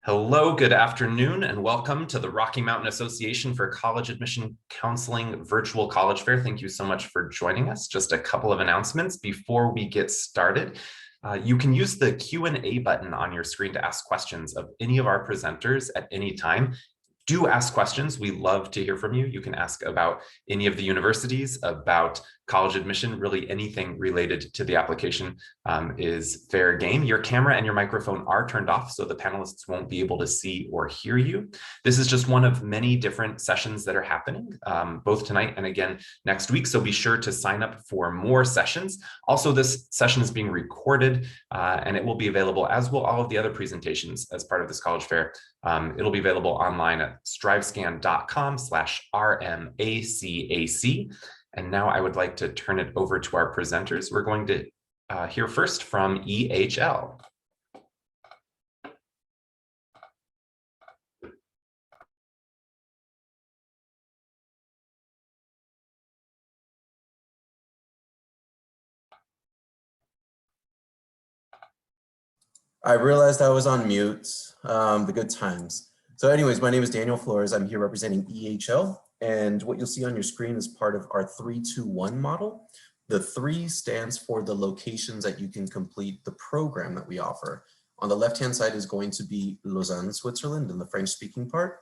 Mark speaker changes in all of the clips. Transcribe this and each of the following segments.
Speaker 1: Hello, good afternoon, and welcome to the Rocky Mountain Association for College Admission Counseling Virtual College Fair. Thank you so much for joining us. Just a couple of announcements before we get started. You can use the Q&A button on your screen to ask questions of any of our presenters at any time. Do ask questions. We love to hear from you. You can ask about any of the universities, about college admission, really anything related to the application is fair game. Your camera and your microphone are turned off, so the panelists won't be able to see or hear you. This is just one of many different sessions that are happening, both tonight and again next week, so be sure to sign up for more sessions. Also, this session is being recorded and it will be available, as will all of the other presentations as part of this college fair. It'll be available online at strivescan.com/RMACAC. And now I would like to turn it over to our presenters. We're going to hear first from EHL.
Speaker 2: I realized I was on mute, the good times. So anyways, my name is Daniel Flores. I'm here representing EHL. And what you'll see on your screen is part of our 3-2-1 model. The 3 stands for the locations that you can complete the program that we offer. On the left-hand side is going to be Lausanne, Switzerland, in the French-speaking part.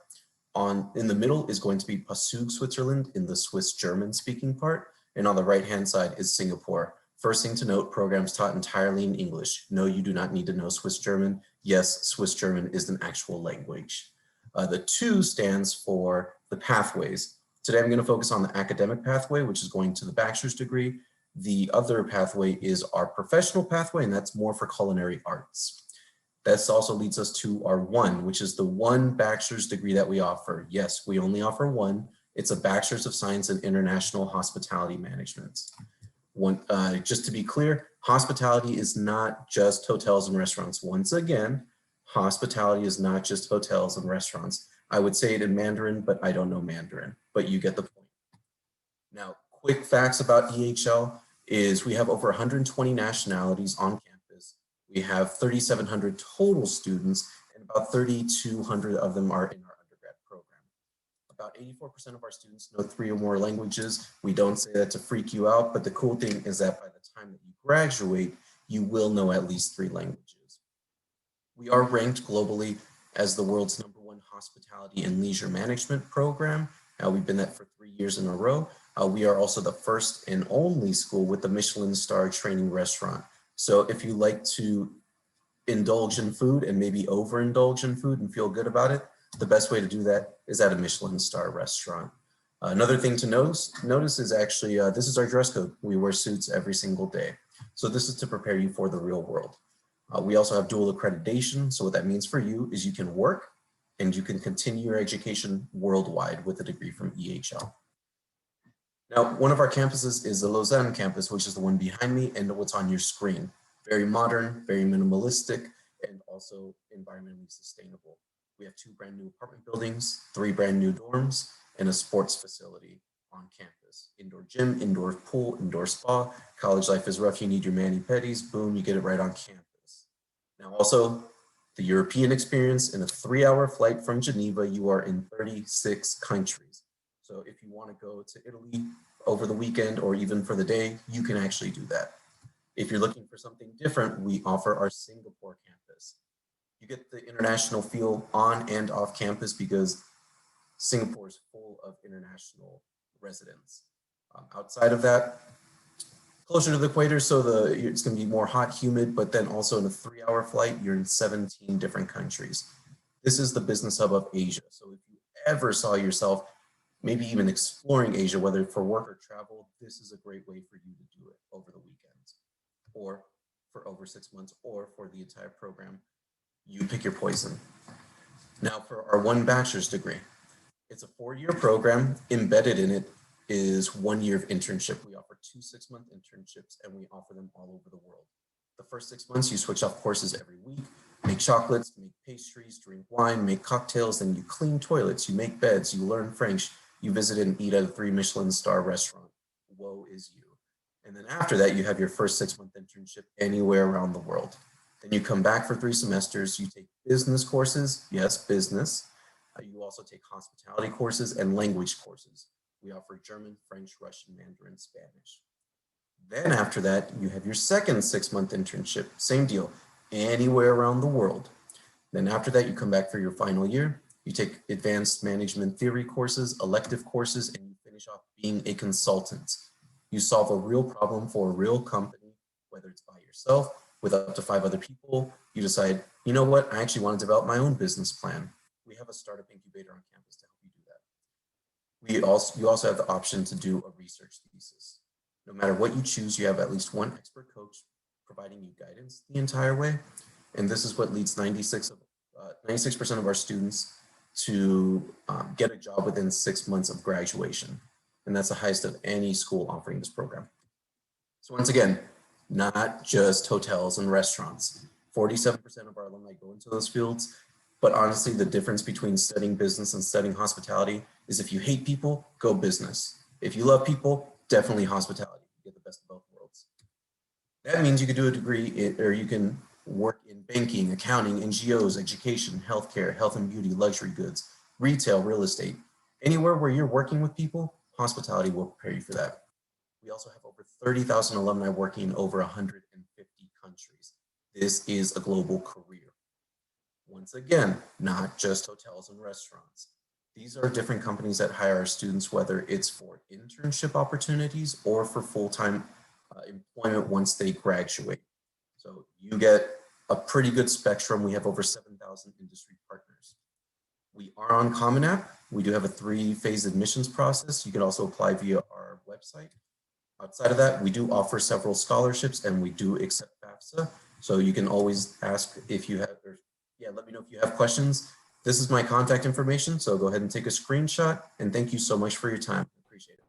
Speaker 2: In the middle is going to be Passau, Switzerland, in the Swiss-German-speaking part. And on the right-hand side is Singapore. First thing to note, programs taught entirely in English. No, you do not need to know Swiss German. Yes, Swiss German is an actual language. The 2 stands for the pathways. Today I'm going to focus on the academic pathway, which is going to the bachelor's degree. The other pathway is our professional pathway, and that's more for culinary arts. This also leads us to our 1, which is the 1 bachelor's degree that we offer. Yes, we only offer 1. It's a Bachelor's of Science in International Hospitality Management. Just to be clear, hospitality is not just hotels and restaurants. Once again, hospitality is not just hotels and restaurants. I would say it in Mandarin, but I don't know Mandarin, but you get the point. Now, quick facts about EHL is we have over 120 nationalities on campus. We have 3,700 total students, and about 3,200 of them are in our undergrad program. About 84% of our students know 3 or more languages. We don't say that to freak you out, but the cool thing is that by the time that you graduate, you will know at least 3 languages. We are ranked globally as the world's #1 hospitality and leisure management program. We've been that for 3 years in a row. We are also the first and only school with the Michelin star training restaurant. So if you like to indulge in food and maybe overindulge in food and feel good about it, the best way to do that is at a Michelin star restaurant. Another thing to notice is actually, this is our dress code. We wear suits every single day. So this is to prepare you for the real world. We also have dual accreditation. So what that means for you is you can work and you can continue your education worldwide with a degree from EHL. Now, one of our campuses is the Lausanne campus, which is the one behind me and what's on your screen. Very modern, very minimalistic, and also environmentally sustainable. We have 2 brand new apartment buildings, 3 brand new dorms, and a sports facility on campus. Indoor gym, indoor pool, indoor spa. College life is rough, you need your mani-pedis, boom, you get it right on campus. Now also, the European experience, in a 3-hour flight from Geneva, you are in 36 countries. So if you want to go to Italy over the weekend or even for the day, you can actually do that. If you're looking for something different, we offer our Singapore campus. You get the international feel on and off campus because Singapore is full of international residents. Outside of that, closer to the equator, so it's going to be more hot, humid, but then also in a 3-hour flight, you're in 17 different countries. This is the business hub of Asia. So if you ever saw yourself maybe even exploring Asia, whether for work or travel, this is a great way for you to do it over the weekends or for over 6 months or for the entire program. You pick your poison. Now for our 1 bachelor's degree, it's a 4-year program. Embedded in it is 1 year of internship. We offer 2 6-month internships and we offer them all over the world. The first 6 months, you switch off courses every week, make chocolates, make pastries, drink wine, make cocktails, then you clean toilets, you make beds, you learn French, you visit and eat at a 3 Michelin star restaurant. Woe is you. And then after that, you have your first 6-month internship anywhere around the world. Then you come back for 3 semesters. You take business courses. Yes, business. You also take hospitality courses and language courses. We offer German, French, Russian, Mandarin, Spanish. Then after that, you have your second 6-month internship. Same deal, anywhere around the world. Then after that, you come back for your final year. You take advanced management theory courses, elective courses, and you finish off being a consultant. You solve a real problem for a real company, whether it's by yourself, with up to 5 other people. You decide, you know what, I actually want to develop my own business plan. We have a startup incubator on campus to help you do that. You also have the option to do a research thesis. No matter what you choose, you have at least one expert coach providing you guidance the entire way. And this is what leads 96% of our students to get a job within 6 months of graduation. And that's the highest of any school offering this program. So once again, not just hotels and restaurants. 47% of our alumni go into those fields. But honestly, the difference between studying business and studying hospitality is if you hate people, go business. If you love people, definitely hospitality. You get the best of both worlds. That means you could do a degree or you can work in banking, accounting, NGOs, education, healthcare, health and beauty, luxury goods, retail, real estate. Anywhere where you're working with people, hospitality will prepare you for that. We also have over 30,000 alumni working in over 150 countries. This is a global career. Once again, not just hotels and restaurants. These are different companies that hire our students, whether it's for internship opportunities or for full-time employment once they graduate. So you get a pretty good spectrum. We have over 7,000 industry partners. We are on Common App. We do have a 3-phase admissions process. You can also apply via our website. Outside of that, we do offer several scholarships and we do accept FAFSA. So you can always ask if you have, let me know if you have questions. This is my contact information, so go ahead and take a screenshot. And thank you so much for your time. Appreciate it.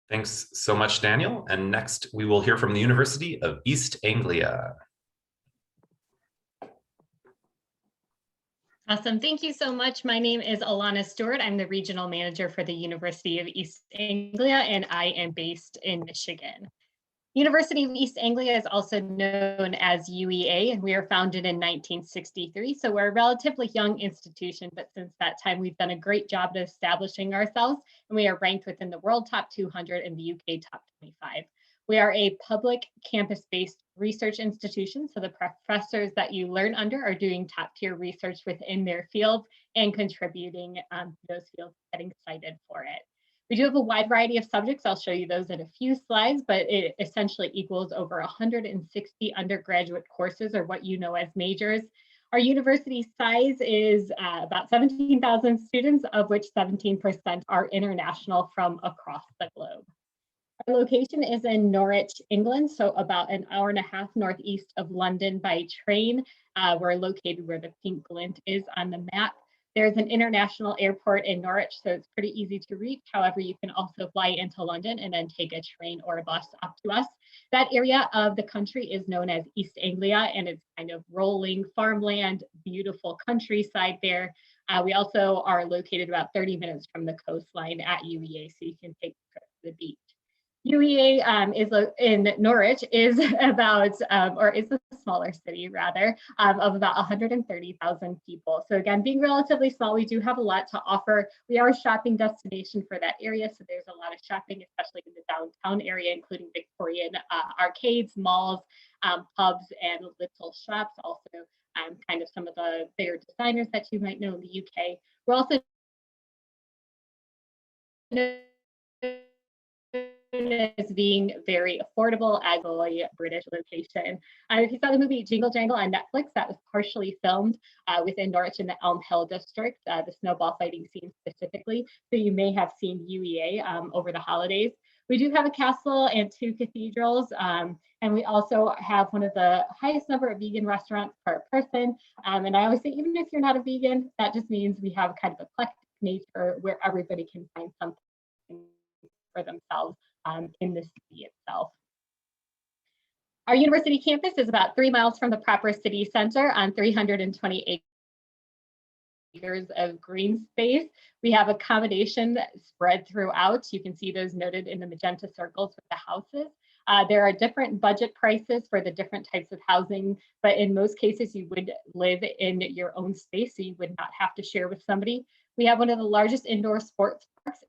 Speaker 1: Thanks so much, Daniel. And next, we will hear from the University of East Anglia.
Speaker 3: Awesome. Thank you so much. My name is Alana Stewart. I'm the regional manager for the University of East Anglia, and I am based in Michigan. University of East Anglia is also known as UEA, and we were founded in 1963. So we're a relatively young institution, but since that time, we've done a great job of establishing ourselves, and we are ranked within the world top 200 and the UK top 25. We are a public campus-based research institution, so the professors that you learn under are doing top-tier research within their fields and contributing to those fields, getting cited for it. We do have a wide variety of subjects. I'll show you those in a few slides, but it essentially equals over 160 undergraduate courses, or what you know as majors. Our university size is about 17,000 students, of which 17% are international from across the globe. Our location is in Norwich, England, so about an hour and a half northeast of London by train. We're located where the pink glint is on the map. There's an international airport in Norwich, so it's pretty easy to reach. However, you can also fly into London and then take a train or a bus up to us. That area of the country is known as East Anglia, and it's kind of rolling farmland, beautiful countryside there. We also are located about 30 minutes from the coastline at UEA, so you can take a trip to the beach. UEA is in Norwich is about, or is a smaller city rather, of about 130,000 people. So again, being relatively small, we do have a lot to offer. We are a shopping destination for that area, so there's a lot of shopping, especially in the downtown area, including Victorian arcades, malls, pubs, and little shops. Also, kind of some of the bigger designers that you might know in the UK. We're also as being very affordable as a British location. If you saw the movie Jingle Jangle on Netflix, that was partially filmed within Norwich in the Elm Hill district, the snowball fighting scene specifically. So you may have seen UEA over the holidays. We do have a castle and 2 cathedrals, and we also have one of the highest number of vegan restaurants per person. And I always say, even if you're not a vegan, that just means we have kind of eclectic nature where everybody can find something for themselves in the city itself. Our university campus is about 3 miles from the proper city center on 320 acres acres of green space. We have accommodation spread throughout. You can see those noted in the magenta circles with the houses. There are different budget prices for the different types of housing, but in most cases you would live in your own space, so you would not have to share with somebody. We have one of the largest indoor sports parks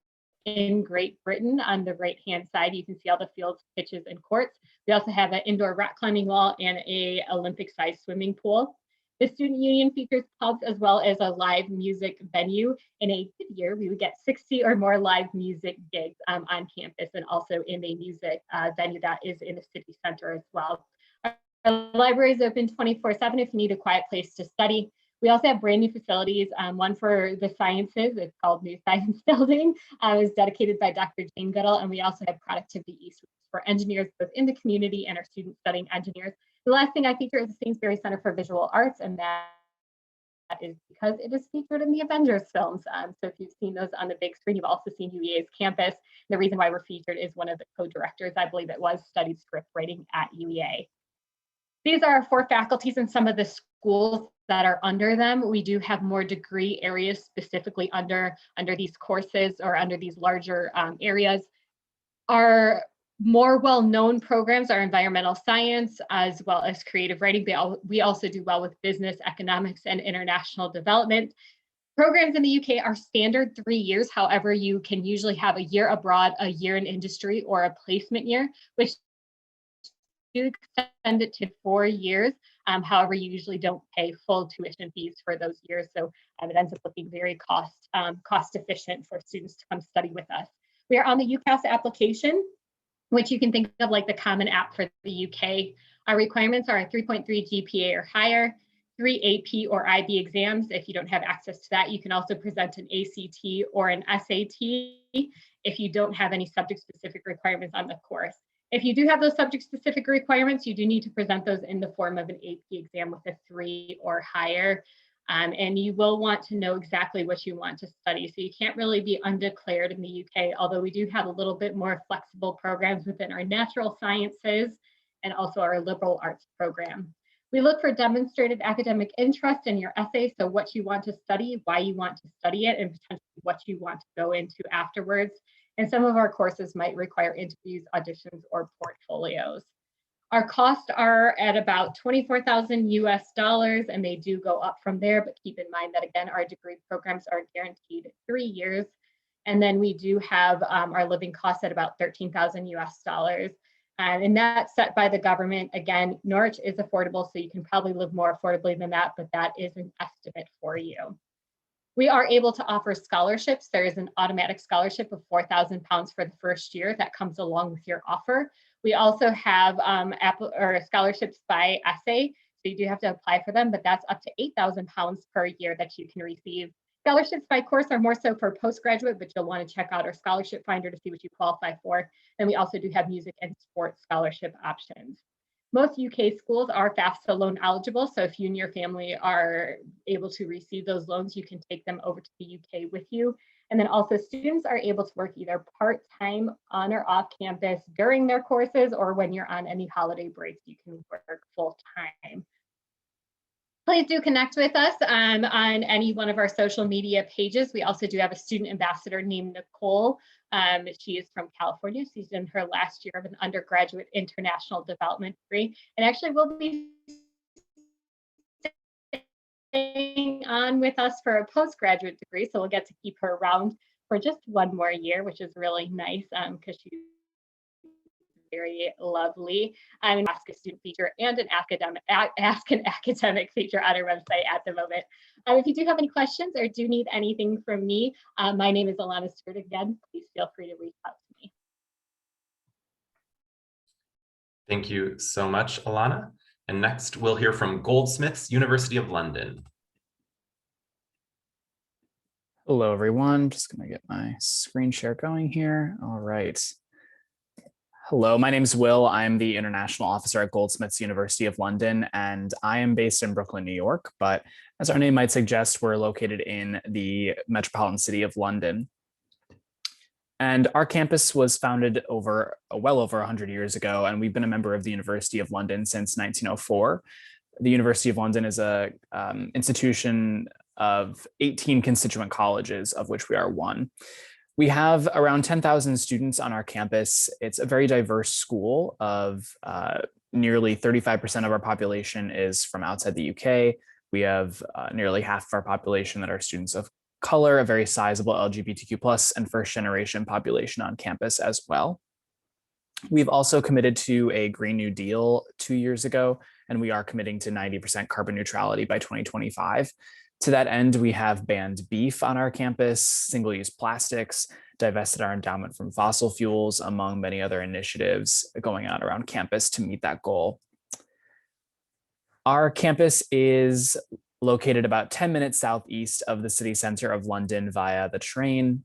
Speaker 3: in Great Britain. On the right-hand side, you can see all the fields, pitches, and courts. We also have an indoor rock climbing wall and a Olympic-sized swimming pool. The student union features pubs as well as a live music venue. In a good year, we would get 60 or more live music gigs on campus, and also in a music venue that is in the city center as well. Our library is open 24/7 if you need a quiet place to study. We also have brand new facilities, one for the sciences. It's called New Science Building. It was dedicated by Dr. Jane Goodall, and we also have Productivity East for engineers both in the community and our students studying engineers. The last thing I feature is the Sainsbury Center for Visual Arts, and that is because it is featured in the Avengers films. So if you've seen those on the big screen, you've also seen UEA's campus. The reason why we're featured is one of the co-directors, I believe it was, studied script writing at UEA. These are our 4 faculties and some of the schools that are under them. We do have more degree areas specifically under these courses or under these larger areas. Our more well-known programs are environmental science as well as creative writing. We also do well with business, economics, and international development. Programs in the UK are standard 3 years. However, you can usually have a year abroad, a year in industry, or a placement year, which do extend it to 4 years. However, you usually don't pay full tuition fees for those years. So it ends up looking very cost efficient for students to come study with us. We are on the UCAS application, which you can think of like the common app for the UK. Our requirements are a 3.3 GPA or higher, 3 AP or IB exams. If you don't have access to that, you can also present an ACT or an SAT if you don't have any subject-specific requirements on the course. If you do have those subject-specific requirements, you do need to present those in the form of an AP exam with a 3 or higher. And you will want to know exactly what you want to study. So you can't really be undeclared in the UK, although we do have a little bit more flexible programs within our natural sciences and also our liberal arts program. We look for demonstrated academic interest in your essay, so what you want to study, why you want to study it, and potentially what you want to go into afterwards. And some of our courses might require interviews, auditions, or portfolios. Our costs are at about $24,000 US, and they do go up from there, but keep in mind that again, our degree programs are guaranteed 3 years. And then we do have our living costs at about $13,000 US. And that's set by the government. Again, Norwich is affordable, so you can probably live more affordably than that, but that is an estimate for you. We are able to offer scholarships. There is an automatic scholarship of £4,000 for the first year that comes along with your offer. We also have scholarships by essay, so you do have to apply for them, but that's up to £8,000 per year that you can receive. Scholarships by course are more so for postgraduate, but you'll want to check out our scholarship finder to see what you qualify for. And we also do have music and sports scholarship options. Most UK schools are FAFSA loan eligible, so if you and your family are able to receive those loans, you can take them over to the UK with you. And then also students are able to work either part-time on or off campus during their courses, or when you're on any holiday breaks, you can work full-time. Please do connect with us on any one of our social media pages. We also do have a student ambassador named Nicole. She is from California. She's in her last year of an undergraduate international development degree, and actually will be staying on with us for a postgraduate degree. So we'll get to keep her around for just 1 more year, which is really nice because she's very lovely. I'm Ask a Student feature and an Ask an Academic feature on our website at the moment. If you do have any questions or do need anything from me, my name is Alana Stewart. Again, please feel free to reach out to me.
Speaker 1: Thank you so much, Alana. And next we'll hear from Goldsmiths, University of London.
Speaker 4: Hello, everyone. Just going to get my screen share going here. All right. Hello, my name is Will. I'm the International Officer at Goldsmiths, University of London, and I am based in Brooklyn, New York. But as our name might suggest, we're located in the metropolitan city of London. And our campus was founded well over 100 years ago, and we've been a member of the University of London since 1904. The University of London is a institution of 18 constituent colleges, of which we are one. We have around 10,000 students on our campus. It's a very diverse school of nearly 35% of our population is from outside the UK. We have nearly half of our population that are students of color, a very sizable LGBTQ+ and first generation population on campus as well. We've also committed to a Green New Deal 2 years ago, and we are committing to 90% carbon neutrality by 2025. To that end, we have banned beef on our campus, single-use plastics, divested our endowment from fossil fuels, among many other initiatives going on around campus to meet that goal. Our campus is located about 10 minutes southeast of the city center of London via the train.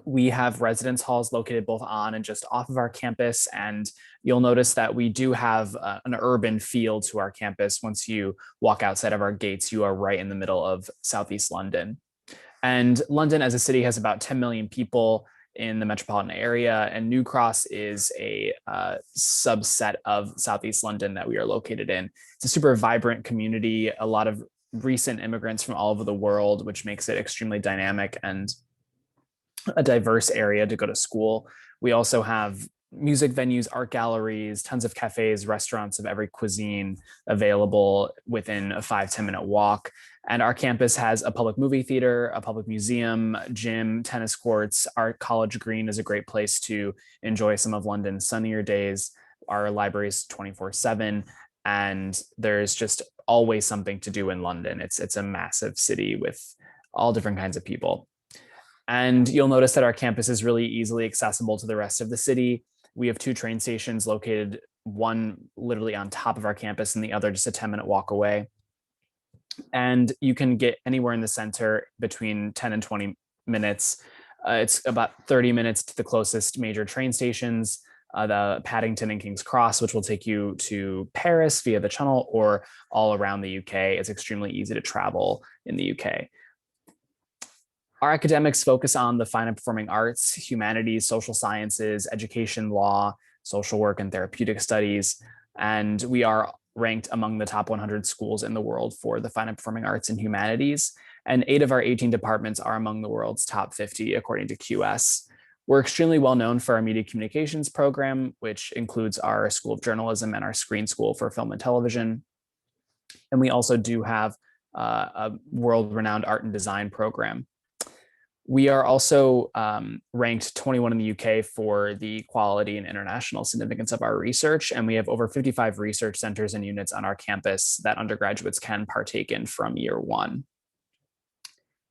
Speaker 4: We have residence halls located both on and just off of our campus, and you'll notice that we do have an urban feel to our campus. Once you walk outside of our gates, you are right in the middle of Southeast London. And London as a city has about 10 million people in the metropolitan area, and New Cross is a subset of Southeast London that we are located in. It's a super vibrant community, a lot of recent immigrants from all over the world, which makes it extremely dynamic and a diverse area to go to school. We also have music venues, art galleries, tons of cafes, restaurants of every cuisine available within a 5-10 minute walk. And our campus has a public movie theater, a public museum, gym, tennis courts. Our College Green is a great place to enjoy some of London's sunnier days. Our library is 24/7, and there's just always something to do in London. It's a massive city with all different kinds of people. And you'll notice that our campus is really easily accessible to the rest of the city. We have 2 train stations located, one literally on top of our campus and the other just a 10-minute walk away. And you can get anywhere in the center between 10 and 20 minutes. It's about 30 minutes to the closest major train stations, the Paddington and King's Cross, which will take you to Paris via the Channel or all around the UK. It's extremely easy to travel in the UK. Our academics focus on the fine and performing arts, humanities, social sciences, education, law, social work, and therapeutic studies. And we are ranked among the top 100 schools in the world for the fine and performing arts and humanities. And 8 of our 18 departments are among the world's top 50, according to QS. We're extremely well known for our media communications program, which includes our School of Journalism and our Screen School for Film and Television. And we also do have a world-renowned art and design program. We are also ranked 21 in the UK for the quality and international significance of our research, and we have over 55 research centers and units on our campus that undergraduates can partake in from year 1.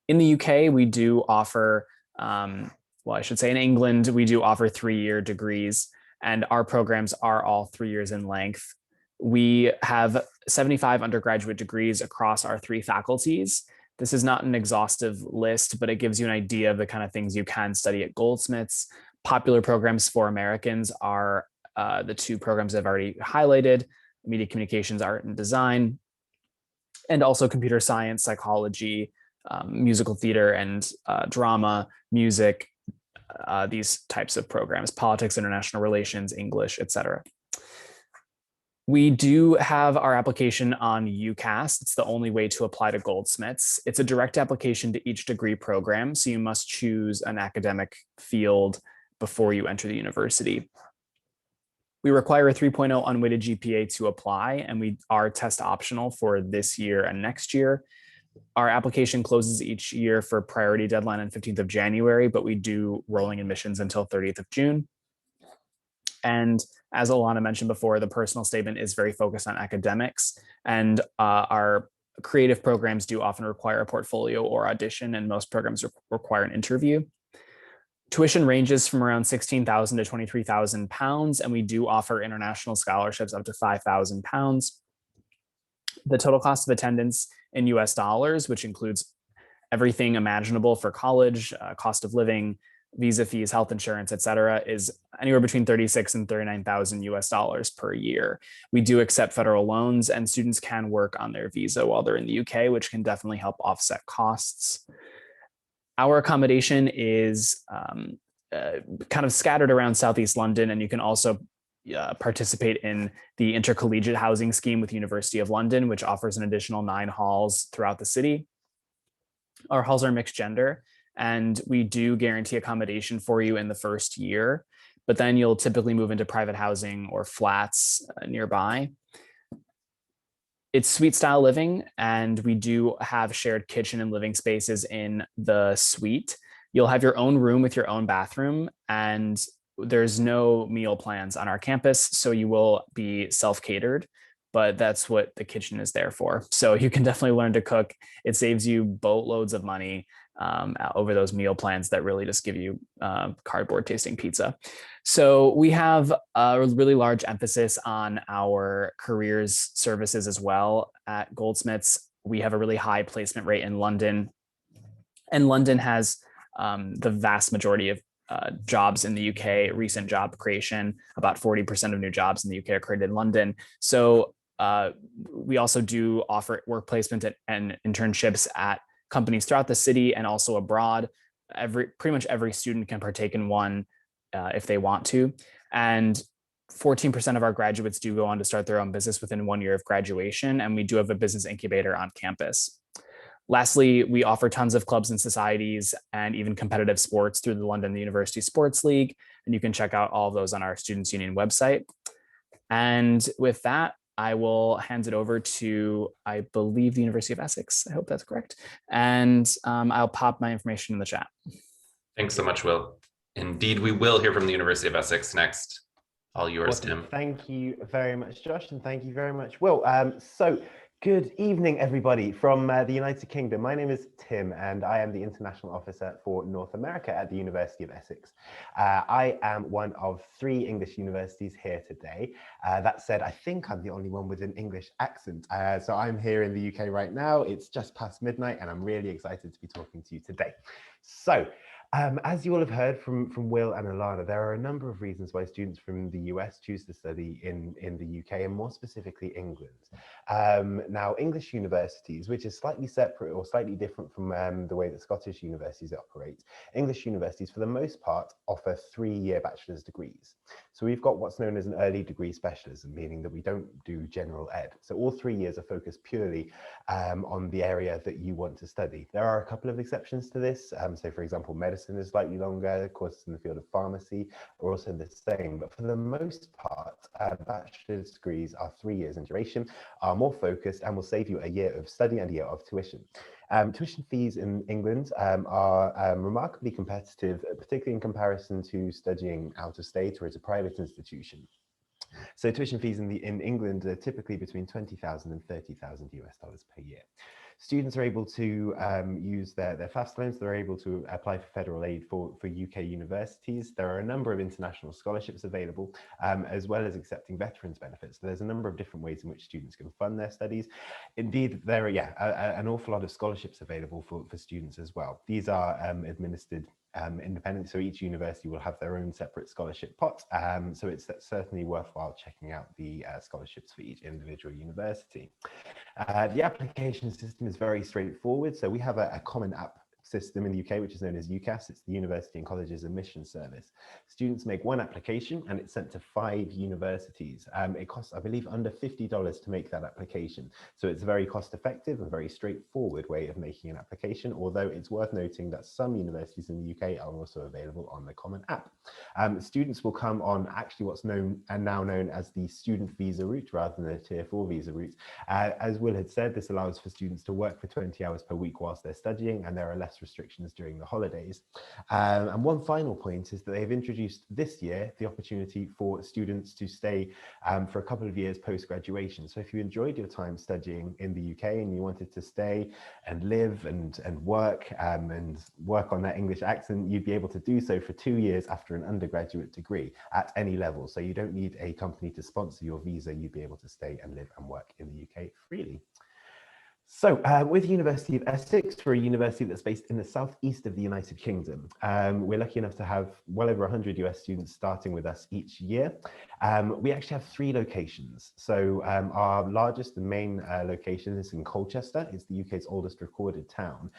Speaker 4: In the UK, we do offer, well, I should say in England, we do offer 3-year degrees, and our programs are all 3 years in length. We have 75 undergraduate degrees across our 3 faculties. This is not an exhaustive list, but it gives you an idea of the kind of things you can study at Goldsmiths. Popular programs for Americans are the 2 programs I've already highlighted: media communications, art and design, and also computer science, psychology, musical theater and drama, music, these types of programs, politics, international relations, English, etc. We do have our application on UCAS. It's the only way to apply to Goldsmiths. It's a direct application to each degree program, so you must choose an academic field before you enter the university. We require a 3.0 unweighted GPA to apply, and we are test optional for this year and next year. Our application closes each year for priority deadline on 15th of January, but we do rolling admissions until 30th of June. And as Alana mentioned before, the personal statement is very focused on academics, and our creative programs do often require a portfolio or audition, and most programs require an interview. Tuition ranges from around £16,000 to £23,000, and we do offer international scholarships up to £5,000. The total cost of attendance in US dollars, which includes everything imaginable for college, cost of living, visa fees, health insurance, et cetera, is anywhere between 36 and 39,000 US dollars per year. We do accept federal loans, and students can work on their visa while they're in the UK, which can definitely help offset costs. Our accommodation is kind of scattered around Southeast London, and you can also participate in the intercollegiate housing scheme with University of London, which offers an additional 9 halls throughout the city. Our halls are mixed gender, and we do guarantee accommodation for you in the first year, but then you'll typically move into private housing or flats nearby. It's suite style living, and we do have shared kitchen and living spaces in the suite. You'll have your own room with your own bathroom, and there's no meal plans on our campus, so you will be self-catered, but that's what the kitchen is there for. So you can definitely learn to cook. It saves you boatloads of money over those meal plans that really just give you cardboard tasting pizza. So we have a really large emphasis on our careers services as well at Goldsmiths. We have a really high placement rate in London, and London has the vast majority of jobs in the UK, recent job creation. About 40% of new jobs in the UK are created in London. So we also do offer work placement and internships at companies throughout the city and also abroad. Pretty much every student can partake in one if they want to. And 14% of our graduates do go on to start their own business within 1 year of graduation. And we do have a business incubator on campus. Lastly, we offer tons of clubs and societies and even competitive sports through the London University Sports League. And you can check out all of those on our Students' Union website. And with that, I will hand it over to, I believe, the University of Essex. I hope that's correct. And I'll pop my information in the chat.
Speaker 1: Thanks so much, Will. Indeed, we will hear from the University of Essex next. All yours,
Speaker 5: Awesome.
Speaker 1: Tim.
Speaker 5: Thank you very much, Josh, and thank you very much, Will. So good evening, everybody from the United Kingdom. My name is Tim, and I am the International Officer for North America at the University of Essex. I am one of 3 English universities here today. That said, I think I'm the only one with an English accent. So I'm here in the UK right now. It's just past midnight, and I'm really excited to be talking to you today. So, as you all have heard from Will and Alana, there are a number of reasons why students from the US choose to study in the UK, and more specifically England. Now, English universities, which is slightly separate or slightly different from the way that Scottish universities operate, English universities for the most part offer 3-year bachelor's degrees. So we've got what's known as an early degree specialism, meaning that we don't do general ed. So all 3 years are focused purely on the area that you want to study. There are a couple of exceptions to this. So for example, medicine is slightly longer, courses in the field of pharmacy are also the same, but for the most part, bachelor's degrees are 3 years in duration, are more focused, and will save you a year of study and a year of tuition. Tuition fees in England are remarkably competitive, particularly in comparison to studying out of state or at a private institution. So tuition fees in England are typically between $20,000 and $30,000 US per year. Students are able to use their FAFSA loans. They're able to apply for federal aid for UK universities. There are a number of international scholarships available, as well as accepting veterans benefits. So there's a number of different ways in which students can fund their studies. Indeed, there are an awful lot of scholarships available for students as well. These are administered independent, so each university will have their own separate scholarship pot. So it's certainly worthwhile checking out the scholarships for each individual university. The application system is very straightforward. So we have a common app system in the UK, which is known as UCAS. It's the University and Colleges Admission Service. Students make one application and it's sent to 5 universities. It costs, I believe, under $50 to make that application. So it's a very cost effective and very straightforward way of making an application, although it's worth noting that some universities in the UK are also available on the common app. Students will come on actually what's known and now known as the student visa route rather than the tier 4 visa route. As Will had said, this allows for students to work for 20 hours per week whilst they're studying, and there are less restrictions during the holidays. And one final point is that they've introduced this year the opportunity for students to stay for a couple of years post-graduation. So if you enjoyed your time studying in the UK and you wanted to stay and live and work on that English accent, you'd be able to do so for 2 years after an undergraduate degree at any level. So you don't need a company to sponsor your visa. You'd be able to stay and live and work in the UK freely. So with University of Essex, we're a university that's based in the southeast of the United Kingdom. We're lucky enough to have well over 100 US students starting with us each year. We actually have 3 locations. So our largest and main location is in Colchester. It's the UK's oldest recorded town,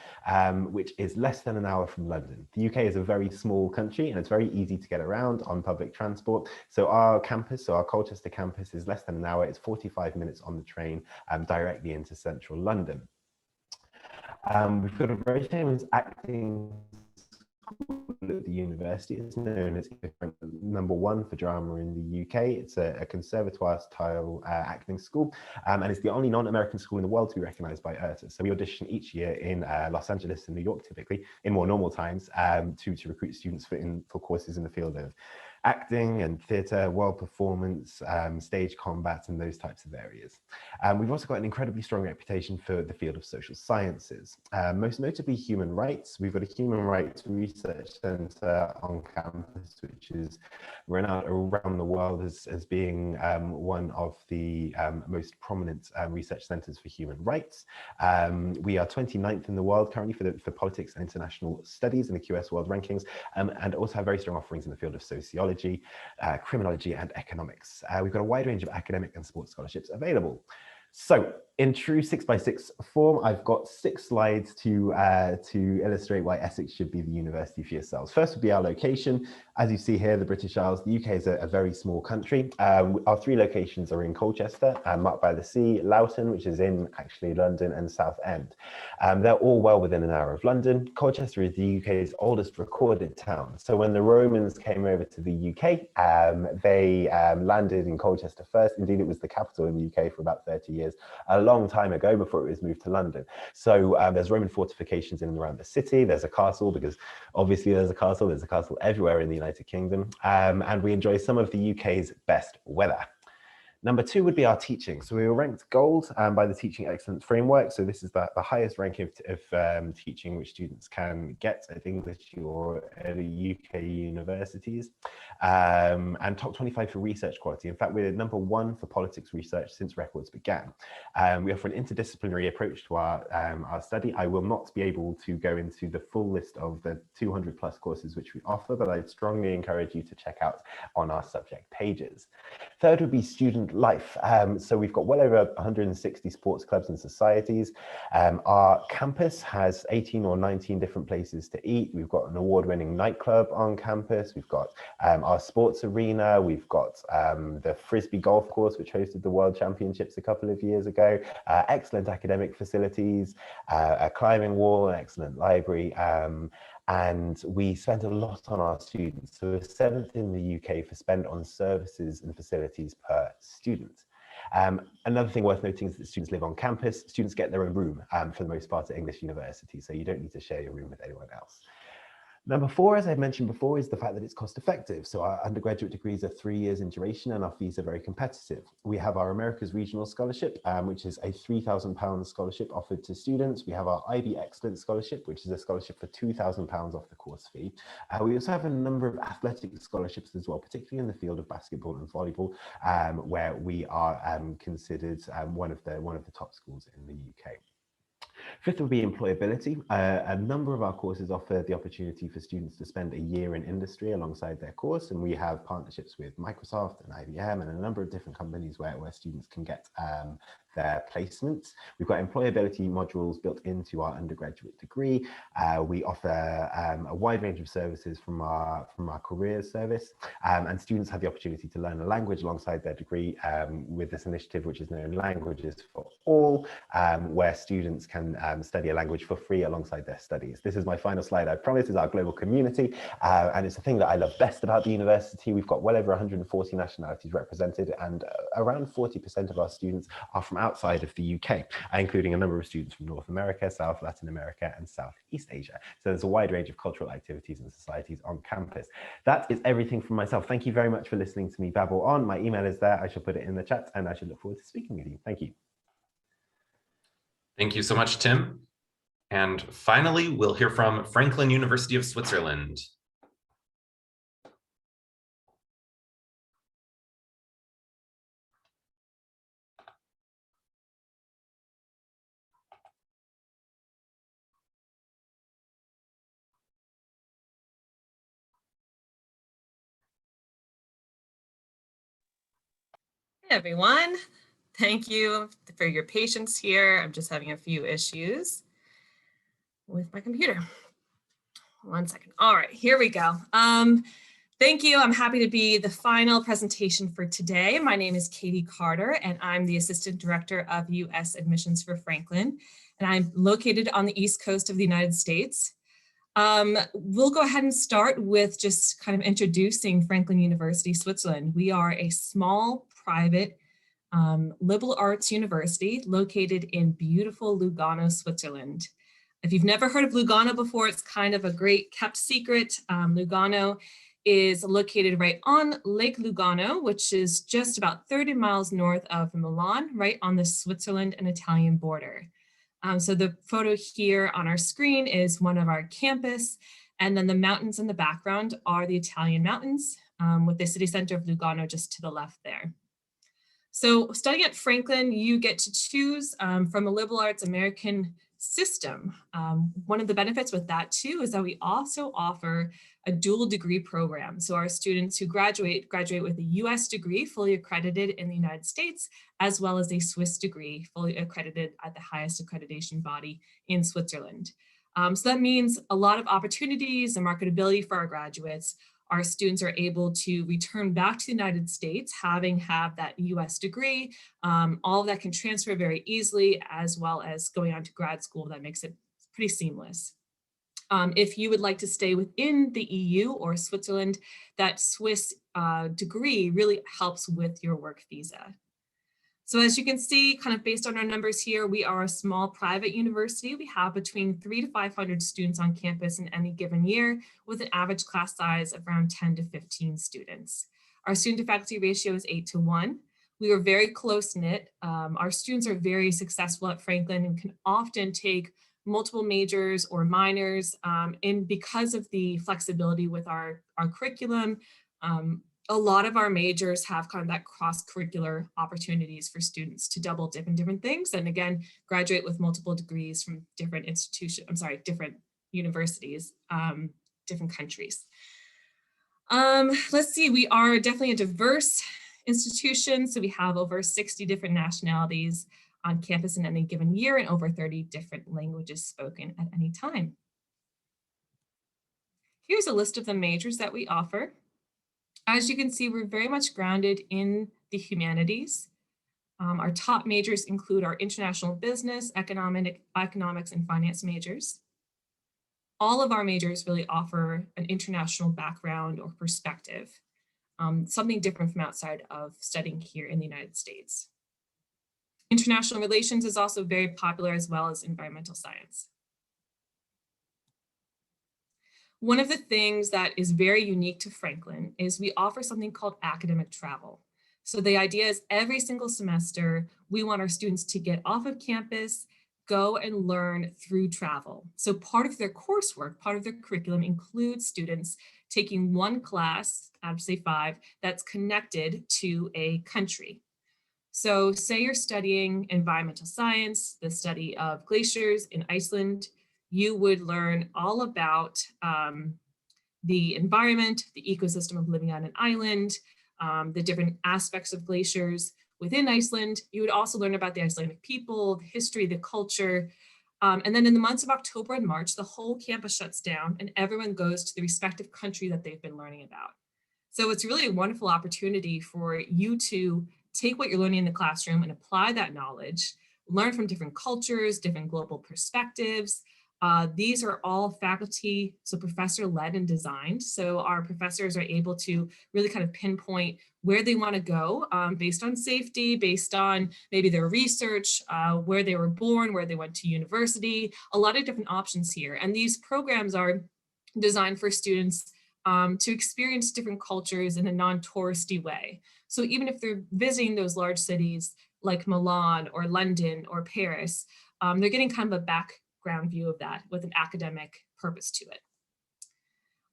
Speaker 5: which is less than an hour from London. The UK is a very small country and it's very easy to get around on public transport. So our campus, so our Colchester campus, is less than an hour. It's 45 minutes on the train directly into central London. We've got a very famous acting school at the university. It's known as #1 for drama in the UK. It's a conservatoire style acting school, and it's the only non-American school in the world to be recognized by IRTA. So we audition each year in Los Angeles and New York, typically in more normal times, to recruit students for courses in the field of acting and theatre, world performance, stage combat, and those types of areas. We've also got an incredibly strong reputation for the field of social sciences, most notably human rights. We've got a human rights research centre on campus, which is renowned around the world as being one of the most prominent research centres for human rights. We are 29th in the world currently for politics and international studies in the QS World Rankings, and also have very strong offerings in the field of sociology, criminology, and economics. We've got a wide range of academic and sports scholarships available. So in true 6x6 form, I've got 6 slides to illustrate why Essex should be the university for yourselves. First would be our location. As you see here, the British Isles, the UK is a very small country. Our 3 locations are in Colchester, marked by the sea, Loughton, which is in actually London, and Southend. They're all well within an hour of London. Colchester is the UK's oldest recorded town. So when the Romans came over to the UK, they landed in Colchester first. Indeed, it was the capital in the UK for about 30 years, a long time ago before it was moved to London. So there's Roman fortifications in and around the city. There's a castle, because obviously there's a castle everywhere in the United Kingdom. And we enjoy some of the UK's best weather. Number 2 would be our teaching. So we were ranked gold by the Teaching Excellence Framework. So this is the highest ranking of teaching which students can get at English or at UK universities, and top 25 for research quality. In fact, we're #1 for politics research since records began. We offer an interdisciplinary approach to our study. I will not be able to go into the full list of the 200+ courses which we offer, but I'd strongly encourage you to check out on our subject pages. Third would be student life. So we've got well over 160 sports clubs and societies. Our campus has 18 or 19 different places to eat. We've got an award-winning nightclub on campus. We've got our sports arena. We've got the Frisbee golf course, which hosted the World Championships a couple of years ago. Excellent academic facilities, a climbing wall, an excellent library. And we spend a lot on our students. So we're 7th in the UK for spend on services and facilities per student. Another thing worth noting is that students live on campus. Students get their own room for the most part at English university, so you don't need to share your room with anyone else. Number 4, as I mentioned before, is the fact that it's cost effective. So our undergraduate degrees are 3 years in duration and our fees are very competitive. We have our America's Regional Scholarship, which is a £3,000 scholarship offered to students. We have our IB Excellence Scholarship, which is a scholarship for £2,000 off the course fee. We also have a number of athletic scholarships as well, particularly in the field of basketball and volleyball, where we are considered one of the top schools in the UK. 5th will be employability. A number of our courses offer the opportunity for students to spend a year in industry alongside their course, and we have partnerships with Microsoft and IBM and a number of different companies where students can get their placements. We've got employability modules built into our undergraduate degree. We offer a wide range of services from our careers service, and students have the opportunity to learn a language alongside their degree with this initiative, which is known Languages for All, where students can study a language for free alongside their studies. This is my final slide, I promise, is our global community, and it's the thing that I love best about the university. We've got well over 140 nationalities represented, and around 40% of our students are from outside of the UK, including a number of students from North America, South Latin America, and Southeast Asia. So there's a wide range of cultural activities and societies on campus. That is everything from myself. Thank you very much for listening to me babble on. My email is there. I shall put it in the chat, and I should look forward to speaking with you. Thank you.
Speaker 1: Thank you so much, Tim. And finally, we'll hear from Franklin University of Switzerland.
Speaker 6: Hey everyone, thank you for your patience here. I'm just having a few issues with my computer. One second. All right, here we go. Thank you. I'm happy to be the final presentation for today. My name is Katie Carter, and I'm the Assistant Director of U.S. Admissions for Franklin. and I'm located on the East Coast of the United States. We'll go ahead and start with just kind of introducing Franklin University, Switzerland. We are a small, private, liberal arts university located in beautiful Lugano, Switzerland. If you've never heard of Lugano before, it's kind of a great kept secret. Lugano is located right on Lake Lugano, which is just about 30 miles north of Milan, right on the Switzerland and Italian border. So the photo here on our screen is one of our campus, and then the mountains in the background are the Italian mountains, with the city center of Lugano just to the left there. So studying at Franklin, you get to choose from a liberal arts American system. One of the benefits with that too is that we also offer a dual degree program. So our students who graduate with a US degree fully accredited in the United States, as well as a Swiss degree fully accredited at the highest accreditation body in Switzerland. So that means a lot of opportunities and marketability for our graduates. Our students are able to return back to the United States, having that US degree. All of that can transfer very easily, as well as going on to grad school. That makes it pretty seamless. If you would like to stay within the EU or Switzerland, that Swiss degree really helps with your work visa. So as you can see, kind of based on our numbers here, we are a small private university. We have between 300 to 500 students on campus in any given year, with an average class size of around 10 to 15 students. Our student to faculty ratio is 8:1. We are very close knit. Our students are very successful at Franklin and can often take multiple majors or minors, and because of the flexibility with our curriculum, a lot of our majors have kind of that cross-curricular opportunities for students to double dip in different things, and again, graduate with multiple degrees from different different universities, different countries. Let's see, we are definitely a diverse institution. So we have over 60 different nationalities on campus in any given year and over 30 different languages spoken at any time. Here's a list of the majors that we offer. As you can see, we're very much grounded in the humanities. Our top majors include our international business, economics, and finance majors. All of our majors really offer an international background or perspective, something different from outside of studying here in the United States. International relations is also very popular, as well as environmental science. One of the things that is very unique to Franklin is we offer something called academic travel. So the idea is every single semester, we want our students to get off of campus, go and learn through travel. So part of their coursework, part of their curriculum includes students taking one class out of say 5 that's connected to a country. So say you're studying environmental science, the study of glaciers in Iceland, you would learn all about the environment, the ecosystem of living on an island, the different aspects of glaciers within Iceland. You would also learn about the Icelandic people, the history, the culture. And then in the months of October and March, the whole campus shuts down and everyone goes to the respective country that they've been learning about. So it's really a wonderful opportunity for you to take what you're learning in the classroom and apply that knowledge, learn from different cultures, different global perspectives. These are all faculty, so professor-led and designed. So our professors are able to really kind of pinpoint where they want to go based on safety, based on maybe their research, where they were born, where they went to university, a lot of different options here. And these programs are designed for students to experience different cultures in a non-touristy way. So even if they're visiting those large cities like Milan or London or Paris, they're getting kind of a background view of that with an academic purpose to it.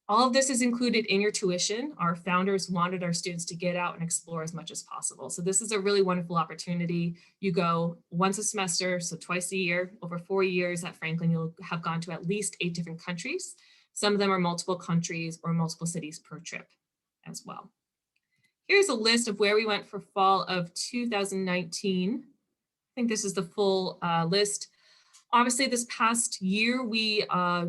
Speaker 6: All of this is included in your tuition. Our founders wanted our students to get out and explore as much as possible. So this is a really wonderful opportunity. You go once a semester, so twice a year. Over 4 years at Franklin, you'll have gone to at least 8 different countries. Some of them are multiple countries or multiple cities per trip as well. Here's a list of where we went for fall of 2019. I think this is the full list. Obviously, this past year, we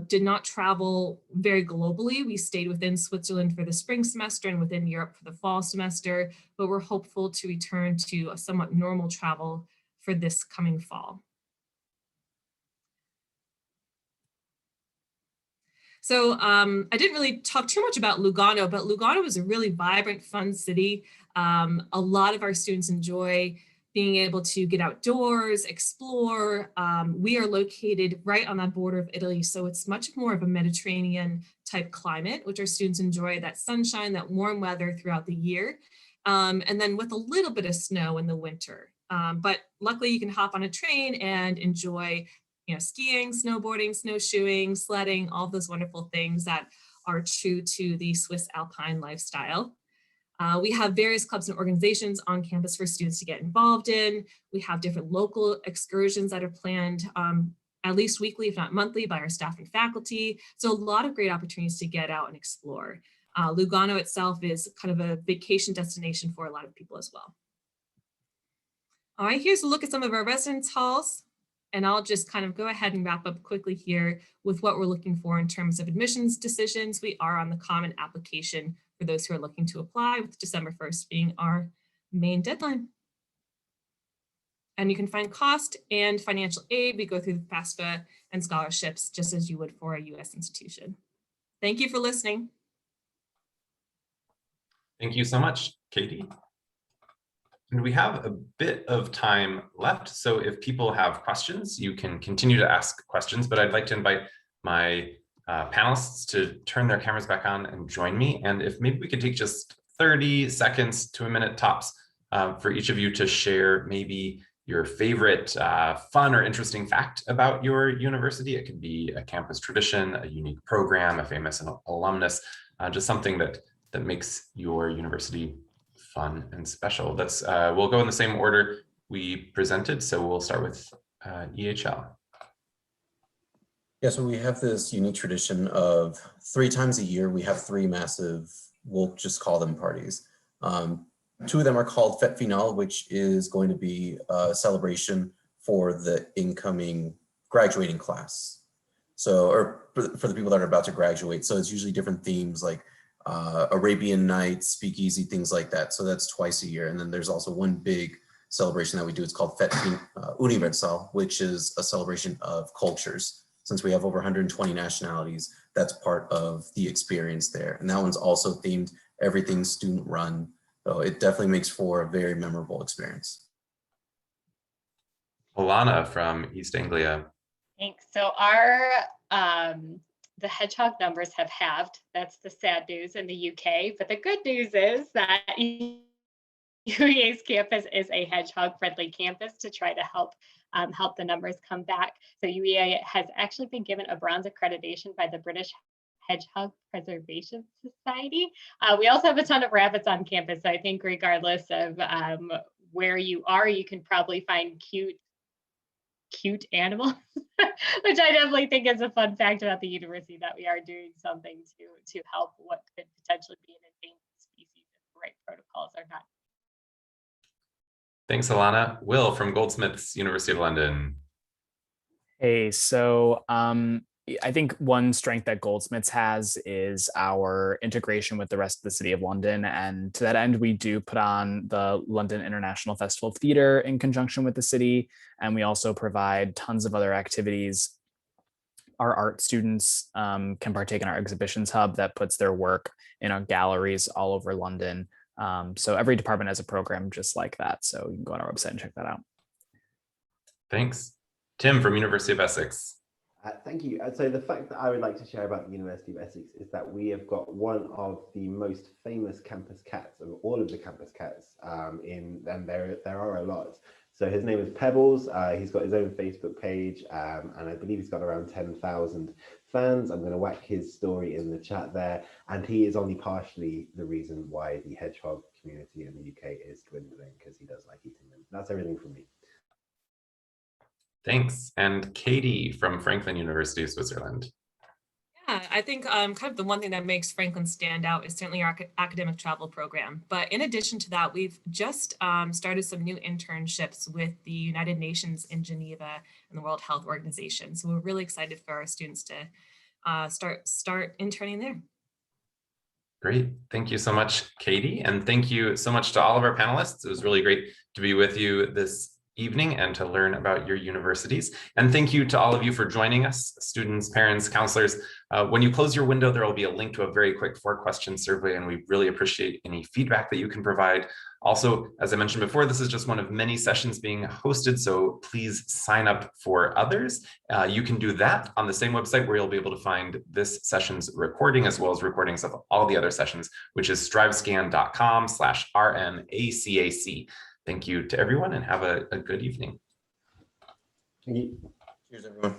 Speaker 6: did not travel very globally. We stayed within Switzerland for the spring semester and within Europe for the fall semester, but we're hopeful to return to a somewhat normal travel for this coming fall. So I didn't really talk too much about Lugano, but Lugano is a really vibrant, fun city. A lot of our students enjoy being able to get outdoors, explore. We are located right on the border of Italy, so it's much more of a Mediterranean type climate, which our students enjoy, that sunshine, that warm weather throughout the year, and then with a little bit of snow in the winter. But luckily you can hop on a train and enjoy skiing, snowboarding, snowshoeing, sledding, all those wonderful things that are true to the Swiss Alpine lifestyle. We have various clubs and organizations on campus for students to get involved in. We have different local excursions that are planned at least weekly, if not monthly, by our staff and faculty. So a lot of great opportunities to get out and explore. Lugano itself is kind of a vacation destination for a lot of people as well. All right, here's a look at some of our residence halls. And I'll just kind of go ahead and wrap up quickly here with what we're looking for in terms of admissions decisions. We are on the common application for those who are looking to apply, with December 1st being our main deadline. And you can find cost and financial aid. We go through the FAFSA and scholarships just as you would for a US institution. Thank you for listening.
Speaker 1: Thank you so much, Katie. And we have a bit of time left, so if people have questions, you can continue to ask questions, but I'd like to invite my panelists to turn their cameras back on and join me. And if maybe we could take just 30 seconds to a minute tops for each of you to share maybe your favorite fun or interesting fact about your university. It could be a campus tradition, a unique program, a famous alumnus, just something that makes your university fun and special. We'll go in the same order we presented. So we'll start with EHL.
Speaker 2: Yeah, so we have this unique tradition of 3 times a year, we have 3 massive, we'll just call them parties. 2 of them are called Fête Finale, which is going to be a celebration for the incoming graduating class. So, or for the people that are about to graduate. So it's usually different themes like Arabian Nights, Speakeasy, things like that. So that's twice a year. And then there's also one big celebration that we do. It's called Fête Universelle, which is a celebration of cultures. Since we have over 120 nationalities, that's part of the experience there. And that one's also themed, everything student run. So it definitely makes for a very memorable experience.
Speaker 1: Alana from East Anglia.
Speaker 3: Thanks. So our the hedgehog numbers have halved. That's the sad news in the UK. But the good news is that UEA's campus is a hedgehog-friendly campus to try to help the numbers come back. So UEA has actually been given a bronze accreditation by the British Hedgehog Preservation Society. We also have a ton of rabbits on campus. So I think regardless of where you are, you can probably find cute animals, which I definitely think is a fun fact about the university, that we are doing something to help what could potentially be an endangered species if the right protocols are not.
Speaker 1: Thanks, Alana. Will from Goldsmiths, University of London.
Speaker 4: Hey, so I think one strength that Goldsmiths has is our integration with the rest of the City of London. And to that end, we do put on the London International Festival of Theatre in conjunction with the city. And we also provide tons of other activities. Our art students can partake in our exhibitions hub that puts their work in our galleries all over London. So every department has a program just like that. So you can go on our website and check that out.
Speaker 1: Thanks. Tim from University of Essex.
Speaker 5: Thank you. So the fact that I would like to share about the University of Essex is that we have got one of the most famous campus cats of all of the campus cats and there are a lot. So his name is Pebbles. He's got his own Facebook page and I believe he's got around 10,000 fans. I'm going to whack his story in the chat there. And he is only partially the reason why the hedgehog community in the UK is dwindling, because he does like eating them. That's everything from me.
Speaker 1: Thanks. And Katie from Franklin University of Switzerland.
Speaker 6: Yeah, I think kind of the one thing that makes Franklin stand out is certainly our academic travel program. But in addition to that, we've just started some new internships with the United Nations in Geneva and the World Health Organization. So we're really excited for our students to start interning there.
Speaker 1: Great. Thank you so much, Katie. And thank you so much to all of our panelists. It was really great to be with you this evening and to learn about your universities. And thank you to all of you for joining us, students, parents, counselors. When you close your window, there will be a link to a very quick 4-question survey, and we really appreciate any feedback that you can provide. Also, as I mentioned before, this is just one of many sessions being hosted, so please sign up for others. You can do that on the same website where you'll be able to find this session's recording as well as recordings of all the other sessions, which is strivescan.com/RMACAC. Thank you to everyone and have a good evening.
Speaker 5: Thank you.
Speaker 2: Cheers, everyone.